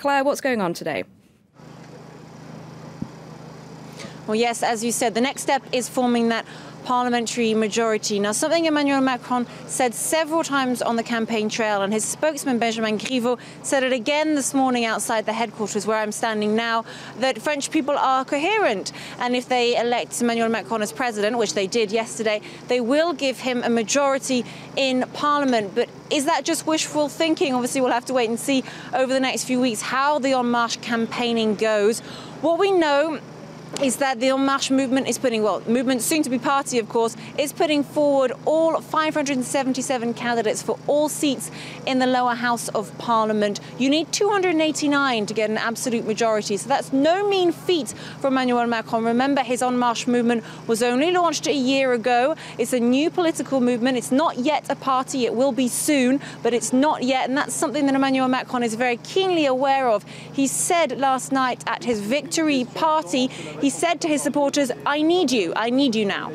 Claire, what's going on today? Well, yes, as you said, the next step is forming that parliamentary majority. Now, something Emmanuel Macron said several times on the campaign trail, and his spokesman Benjamin Griveaux said it again this morning outside the headquarters where I'm standing now, that French people are coherent. And if they elect Emmanuel Macron as president, which they did yesterday, they will give him a majority in parliament. But is that just wishful thinking? Obviously, we'll have to wait and see over the next few weeks how the En Marche campaigning goes. What we know is that the En Marche movement is putting, movement soon to be party, of course, is putting forward all 577 candidates for all seats in the lower house of parliament. You need 289 to get an absolute majority, so that's no mean feat for Emmanuel Macron. Remember, his En Marche movement was only launched a year ago. It's a new political movement. It's not yet a party. It will be soon, but it's not yet, and that's something that Emmanuel Macron is very keenly aware of. He said last night at his victory party, he said to his supporters, I need you now.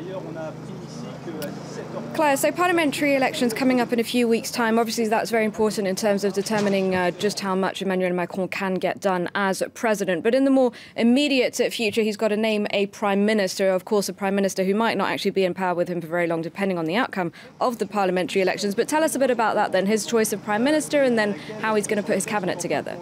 Claire, so parliamentary elections coming up in a few weeks' time. Obviously, that's very important in terms of determining just how much Emmanuel Macron can get done as president. But in the more immediate future, he's got to name a prime minister, of course, a prime minister who might not actually be in power with him for very long, depending on the outcome of the parliamentary elections. But tell us a bit about that then, his choice of prime minister and then how he's going to put his cabinet together.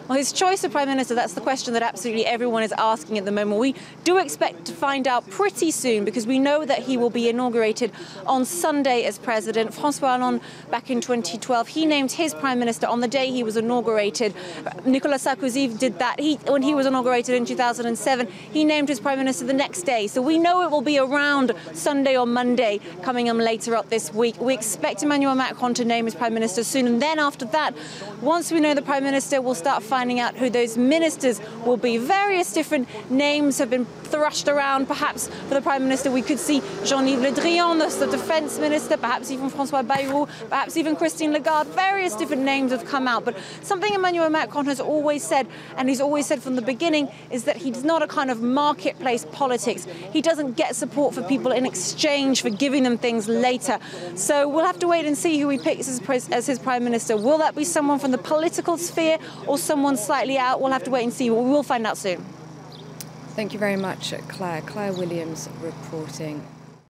Well, his choice of prime minister, that's the question that absolutely everyone is asking at the moment. We do expect to find out pretty soon because we know that he will be inaugurated on Sunday as president. François Hollande, back in 2012, he named his prime minister on the day he was inaugurated. Nicolas Sarkozy did that. When he was inaugurated in 2007, he named his prime minister the next day. So we know it will be around Sunday or Monday coming later up this week. We expect Emmanuel Macron to name his prime minister soon. And then after that, once we know the prime minister, we'll start finding out who those ministers will be. Various different names have been thrust around. Perhaps for the Prime Minister we could see Jean-Yves Le Drian, the Defence Minister, perhaps even François Bayrou, perhaps even Christine Lagarde. Various different names have come out. But something Emmanuel Macron has always said, and he's always said from the beginning, is that he's not a kind of marketplace politics. He doesn't get support for people in exchange for giving them things later. So we'll have to wait and see who he picks as his Prime Minister. Will that be someone from the political sphere or someone slightly out? We'll have to wait and see. Well, we will find out soon. Thank you very much, Claire. Claire Williams reporting.